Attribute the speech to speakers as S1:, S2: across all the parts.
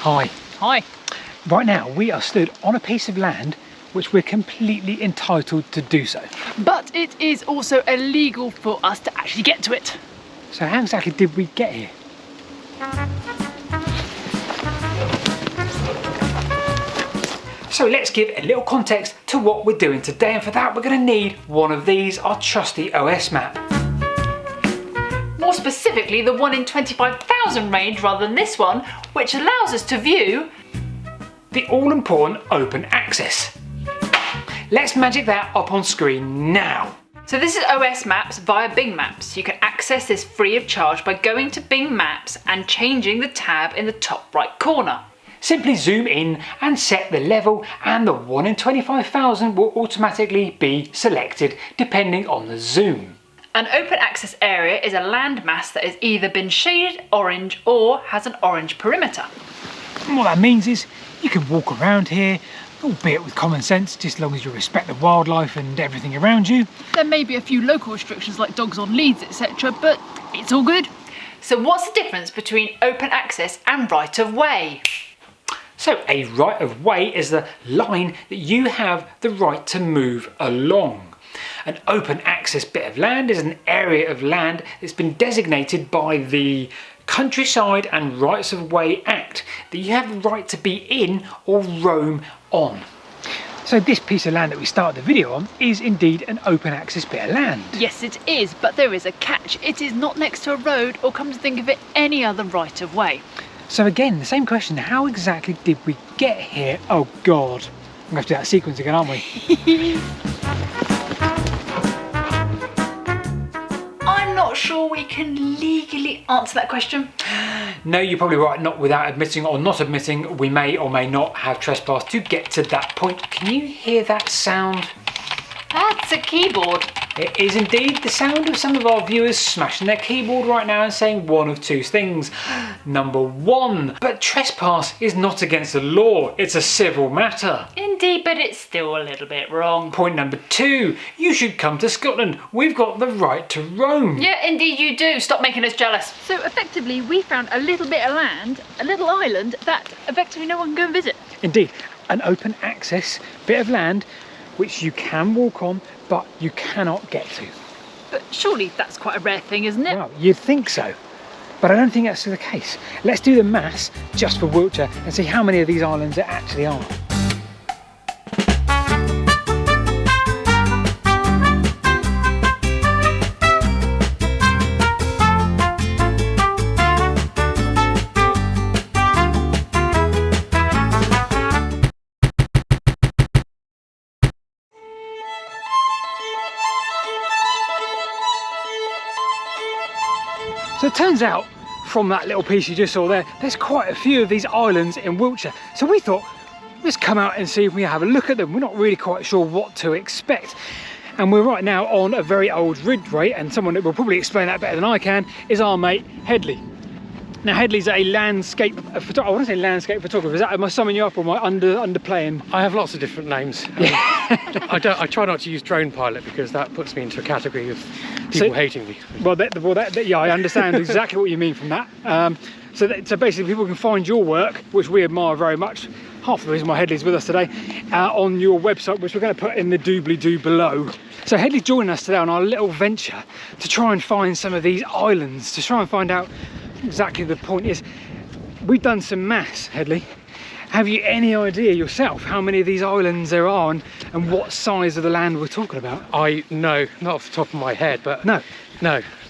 S1: Hi.
S2: Hi.
S1: Right now we are stood on a piece of land which we're completely entitled to do so.
S2: But it is also illegal for us to actually get to it.
S1: So how exactly did we get here? So let's give a little context to what we're doing today, and for that we're going to need one of these, our trusty OS map.
S2: More specifically, the 1 in 25,000 range rather than this one, which allows us to view
S1: the all-important open access. Let's magic that up on screen now.
S2: So this is OS Maps via Bing Maps. You can access this free of charge by going to Bing Maps and changing the tab in the top right corner.
S1: Simply zoom in and set the level, and the 1 in 25,000 will automatically be selected depending on the zoom.
S2: An open access area is a landmass that has either been shaded orange or has an orange perimeter.
S1: And what that means is you can walk around here, albeit with common sense, just as long as you respect the wildlife and everything around you.
S2: There may be a few local restrictions like dogs on leads, etc., but it's all good. So what's the difference between open access and right of way?
S1: So a right of way is the line that you have the right to move along. An open access bit of land is an area of land that's been designated by the Countryside and Rights of Way Act that you have the right to be in or roam on. So this piece of land that we started the video on is indeed an open access bit of land.
S2: Yes, it is, but there is a catch. It is not next to a road, or come to think of it, any other right of way.
S1: So again, the same question, how exactly did we get here? Oh God, I'm gonna have to do that sequence again, aren't we?
S2: I'm not sure we can legally answer that question.
S1: No, you're probably right, not without admitting or not admitting we may or may not have trespassed to get to that point. Can you hear that sound?
S2: That's a keyboard.
S1: It is indeed the sound of some of our viewers smashing their keyboard right now and saying one of two things. Number one, but trespass is not against the law, it's a civil matter.
S2: Indeed, but it's still a little bit wrong.
S1: Point number two, you should come to Scotland. We've got the right to roam.
S2: Yeah, indeed you do. Stop making us jealous. So effectively, we found a little bit of land, a little island, that effectively no one can go and visit.
S1: Indeed, an open access bit of land which you can walk on, but you cannot get to.
S2: But surely that's quite a rare thing, isn't it?
S1: Well, you'd think so, but I don't think that's the case. Let's do the maths just for Wiltshire and see how many of these islands there actually are. So it turns out, from that little piece you just saw there, there's quite a few of these islands in Wiltshire. So we thought, let's come out and see if we have a look at them. We're not really quite sure what to expect. And we're right now on a very old ridgeway, and someone that will probably explain that better than I can is our mate Headley. Now Headley's a landscape photographer. I want to say landscape photographer. Is that, am I summing you up or am I underplaying?
S3: I have lots of different names. I try not to use drone pilot because that puts me into a category of people hating me.
S1: Well, yeah, I understand exactly what you mean from that. So basically people can find your work, which we admire very much. Half the reason why Headley's with us today, on your website, which we're going to put in the doobly-doo below. So Headley's joining us today on our little venture to try and find some of these islands, to try and find out exactly the point is. We've done some maths, Headley. Have you any idea yourself how many of these islands there are and what size of the land we're talking about?
S3: No, not off the top of my head, but
S1: no.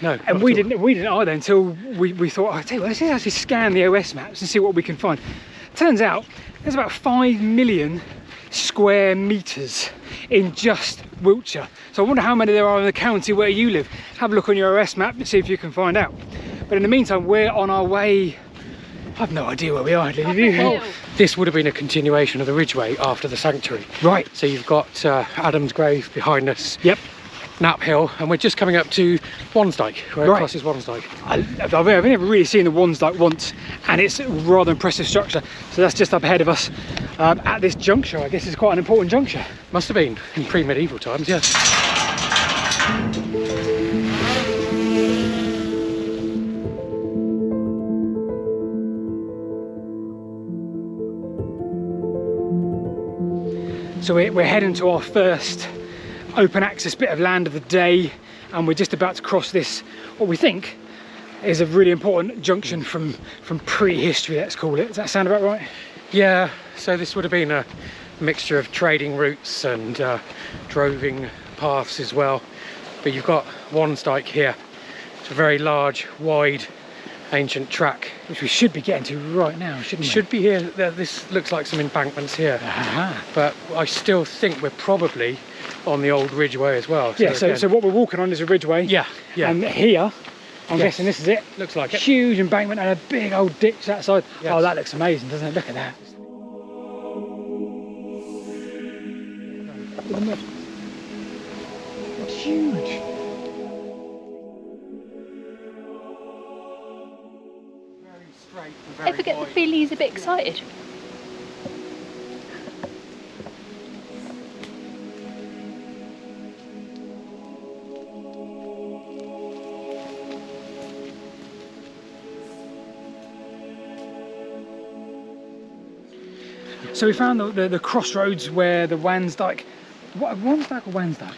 S1: And we didn't either until we thought, I tell you what, let's actually scan the OS maps and see what we can find. Turns out there's about 5 million square meters in just Wiltshire. So I wonder how many there are in the county where you live. Have a look on your OS map and see if you can find out. But in the meantime, we're on our way. I've no idea where we are.
S3: Well, this would have been a continuation of the ridgeway after the sanctuary.
S1: Right.
S3: So you've got Adam's grave behind us.
S1: Yep.
S3: Knapp Hill, and we're just coming up to Wansdyke, where it crosses Wansdyke.
S1: I've never really seen the Wansdyke once, and it's a rather impressive structure. So that's just up ahead of us at this juncture. I guess it's quite an important juncture.
S3: Must have been in pre-medieval times, yeah.
S1: So we're heading to our first open access bit of land of the day, and we're just about to cross this, what we think is a really important junction from prehistory, let's call it. Does that sound about right?
S3: Yeah, so this would have been a mixture of trading routes and droving paths as well. But you've got Wansdyke here. It's a very large, wide, ancient track,
S1: Which we should be getting to right now, shouldn't we?
S3: should be here. This looks like some embankments here, but I still think we're probably on the old ridgeway as well.
S1: Yeah, so what we're walking on is a ridgeway.
S3: yeah,
S1: And here, I'm
S3: Yes.
S1: guessing this is it.
S3: looks like it.
S1: Huge embankment and a big old ditch that side.
S3: Yes.
S1: Oh, that looks amazing, doesn't it? Look at that. It's huge.
S3: Very straight and very
S2: Ever get the
S3: wide.
S2: feeling he's a bit excited?
S1: So we found the crossroads where the Wansdyke, Wansdyke or Wansdyke?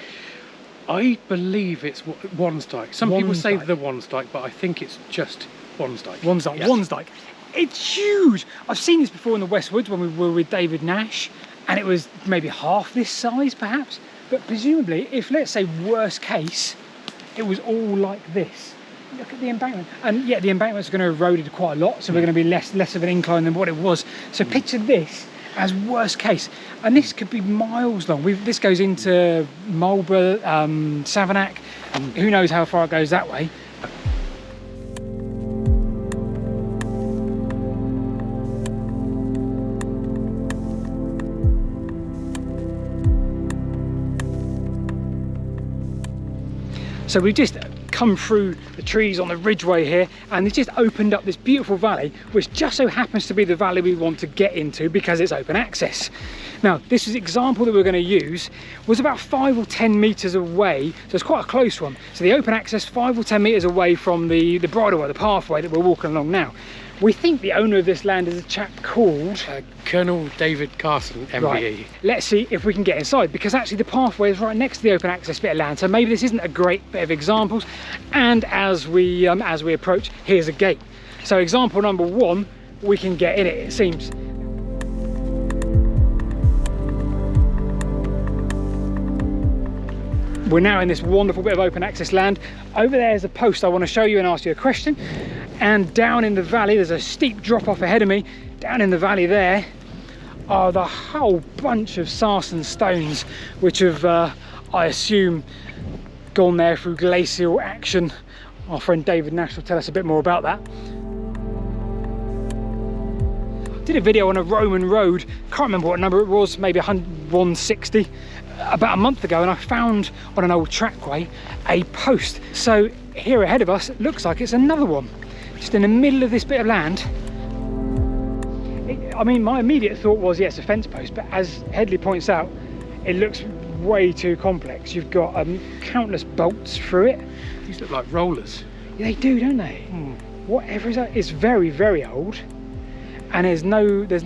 S3: I believe it's Wansdyke. Some people say
S1: Wansdyke.
S3: the Wansdyke, but I think it's just Wansdyke.
S1: Wansdyke,
S3: Yes.
S1: Wansdyke. It's huge. I've seen this before in the West Woods when we were with David Nash, and it was maybe half this size perhaps. But presumably, if let's say worst case, it was all like this. Look at the embankment, and yeah, the embankment's going to have eroded quite a lot, so we're going to be less of an incline than what it was. So picture this as worst case, and this could be miles long. This goes into Marlborough, Savernake, who knows how far it goes that way. So we've just come through the trees on the ridgeway here, and it's just opened up this beautiful valley, which just so happens to be the valley we want to get into because it's open access. Now, this is example that we're going to use was about 5 or 10 meters away, so it's quite a close one. So the open access 5 or 10 meters away from the bridleway, the pathway that we're walking along now. We think the owner of this land is a chap called
S3: Colonel David Carson, MBE.
S1: Right. Let's see if we can get inside, because actually the pathway is right next to the open access bit of land, so maybe this isn't a great bit of examples. And as we approach, here's a gate. So example number 1, we can get in it seems. We're now in this wonderful bit of open access land. Over there is a post I want to show you and ask you a question. And down in the valley, there's a steep drop off ahead of me. Down in the valley there are the whole bunch of sarsen stones, which have, I assume, gone there through glacial action. Our friend David Nash will tell us a bit more about that. Did a video on a Roman road, can't remember what number it was, maybe 160, about a month ago, and I found on an old trackway a post. So here ahead of us, it looks like it's another one, just in the middle of this bit of land. I mean, my immediate thought was, yes, a fence post, but as Headley points out, it looks way too complex. You've got countless bolts through it.
S3: These look like rollers.
S1: Yeah, they do, don't they? Whatever is that? It's very, very old, and there's no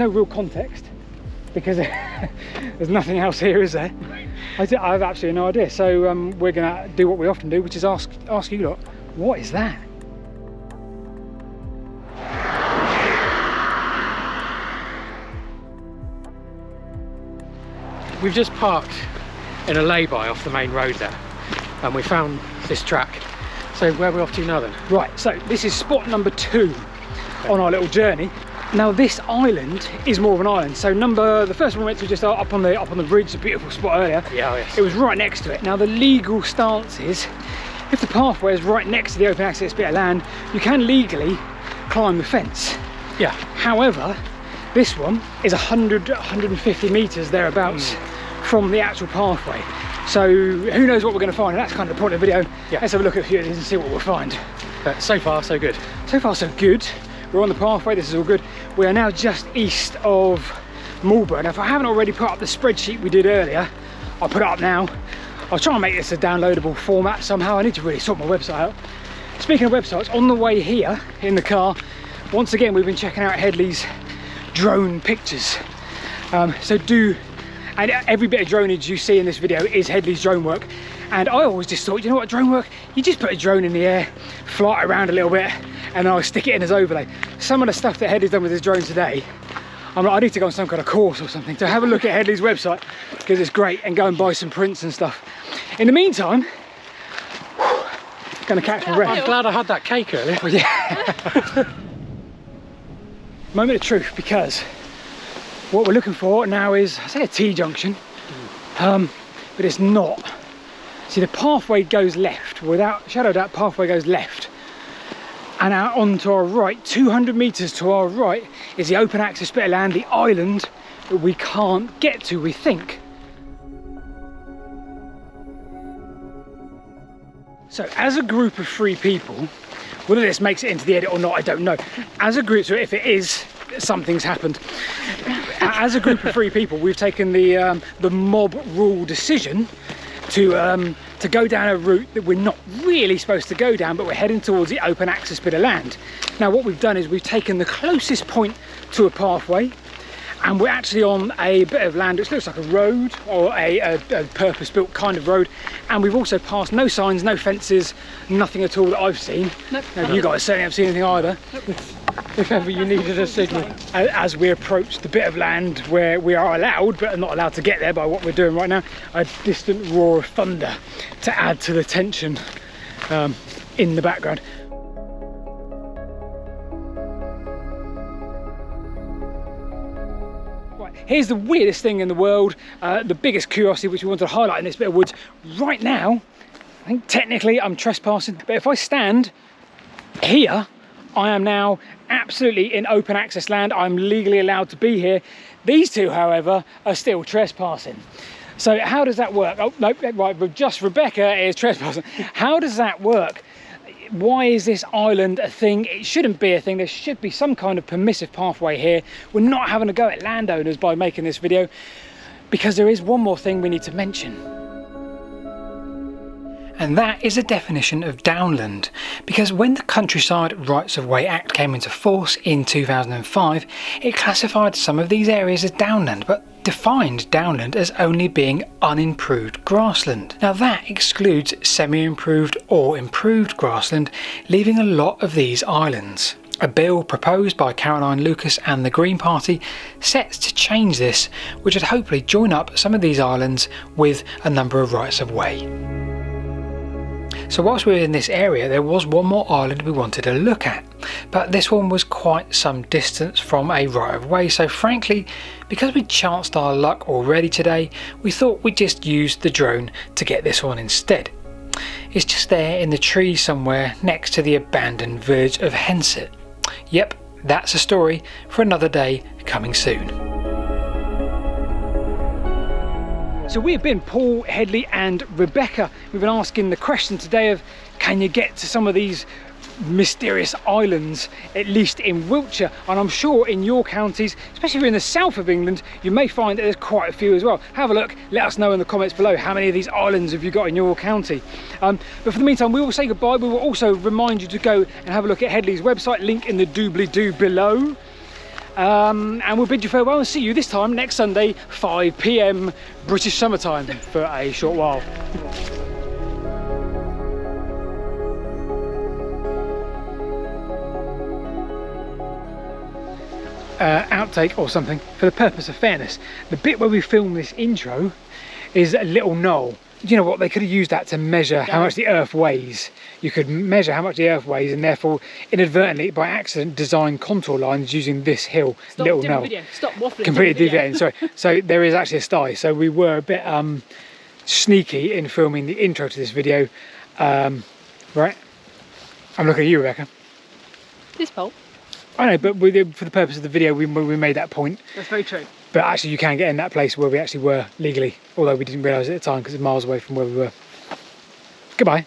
S1: real context because there's nothing else here, is there? I have absolutely no idea. So we're gonna do what we often do, which is ask you lot, what is that?
S3: We've just parked in a lay-by off the main road there, and we found this track. So where are we off to now then?
S1: Right, so this is spot number 2 on our little journey. Now this island is more of an island. So the first one we went to just up on the bridge, a beautiful spot earlier.
S3: Yeah, yes.
S1: It was right next to it. Now the legal stance is, if the pathway is right next to the open access bit of land, you can legally climb the fence.
S3: Yeah.
S1: However, this one is 150 meters thereabouts from the actual pathway. So who knows what we're going to find, and that's kind of the point of the video.
S3: Yeah.
S1: Let's have a look at a few of these and see what we'll find.
S3: So far, so good.
S1: So far so good. We're on the pathway, this is all good. We are now just east of Marlborough. Now if I haven't already put up the spreadsheet we did earlier, I'll put it up now. I'll try and make this a downloadable format somehow. I need to really sort my website out. Speaking of websites, on the way here in the car, once again we've been checking out Headley's drone pictures. So do And every bit of dronage you see in this video is Headley's drone work. And I always just thought, you know what, drone work, you just put a drone in the air, fly it around a little bit, and I'll stick it in as overlay. Some of the stuff that Headley's done with his drone today, I'm like, I need to go on some kind of course or something to have a look at Headley's website, because it's great, and go and buy some prints and stuff. In the meantime, gonna catch my breath.
S3: I'm glad I had that cake earlier.
S1: Well, yeah. Moment of truth, because what we're looking for now is, I say a T-junction, but it's not. See, the pathway goes left, without shadow doubt, pathway goes left. And out onto our right, 200 metres to our right, is the open access bit of land, the island that we can't get to, we think. So as a group of 3 people, whether this makes it into the edit or not, I don't know. As a group, so if it is, something's happened. As a group of 3 people, we've taken the mob rule decision to go down a route that we're not really supposed to go down, but we're heading towards the open access bit of land. Now what we've done is we've taken the closest point to a pathway, and we're actually on a bit of land which looks like a road, or a purpose-built kind of road, and we've also passed no signs, no fences, nothing at all that I've seen. Nope. No, you guys certainly haven't seen anything either. Nope.
S3: If ever you needed a signal.
S1: As we approach the bit of land where we are allowed, but are not allowed to get there by what we're doing right now, a distant roar of thunder to add to the tension in the background. Here's the weirdest thing in the world, the biggest curiosity which we wanted to highlight in this bit of woods. Right now, I think technically I'm trespassing, but if I stand here, I am now absolutely in open access land. I'm legally allowed to be here. These 2, however, are still trespassing. So how does that work? Oh, no, right, just Rebecca is trespassing. How does that work? Why is this island a thing? It shouldn't be a thing. There should be some kind of permissive pathway here. We're not having a go at landowners by making this video, because there is one more thing we need to mention. And that is a definition of downland, because when the Countryside Rights of Way Act came into force in 2005, it classified some of these areas as downland, but defined downland as only being unimproved grassland. Now that excludes semi-improved or improved grassland, leaving a lot of these islands. A bill proposed by Caroline Lucas and the Green Party sets to change this, which would hopefully join up some of these islands with a number of rights of way. So whilst we were in this area, there was one more island we wanted to look at, but this one was quite some distance from a right of way, so frankly, because we chanced our luck already today, we thought we'd just use the drone to get this one instead. It's just there in the trees somewhere next to the abandoned village of Henset. Yep, that's a story for another day, coming soon. So we've been Paul, Headley and Rebecca. We've been asking the question today of, can you get to some of these mysterious islands, at least in Wiltshire? And I'm sure in your counties, especially if you're in the south of England, you may find that there's quite a few as well. Have a look, let us know in the comments below how many of these islands have you got in your county. But for the meantime, we will say goodbye. We will also remind you to go and have a look at Headley's website, link in the doobly-doo below. And we'll bid you farewell and see you this time next Sunday, 5 PM British summertime, for a short while. Outtake or something, for the purpose of fairness. The bit where we film this intro is a little knoll. You know what, they could have used that to measure how much the earth weighs. You could measure how much the earth weighs and therefore inadvertently, by accident, design contour lines using this hill. Little knoll.
S2: Stop waffling.
S1: Completely deviating, sorry. So there is actually a sty. So we were a bit sneaky in filming the intro to this video. Right? I'm looking at you, Rebecca.
S2: This pole.
S1: I know, but for the purpose of the video, we made that point.
S2: That's very true.
S1: But actually you can get in that place where we actually were legally, although we didn't realise at the time because it's miles away from where we were. Goodbye.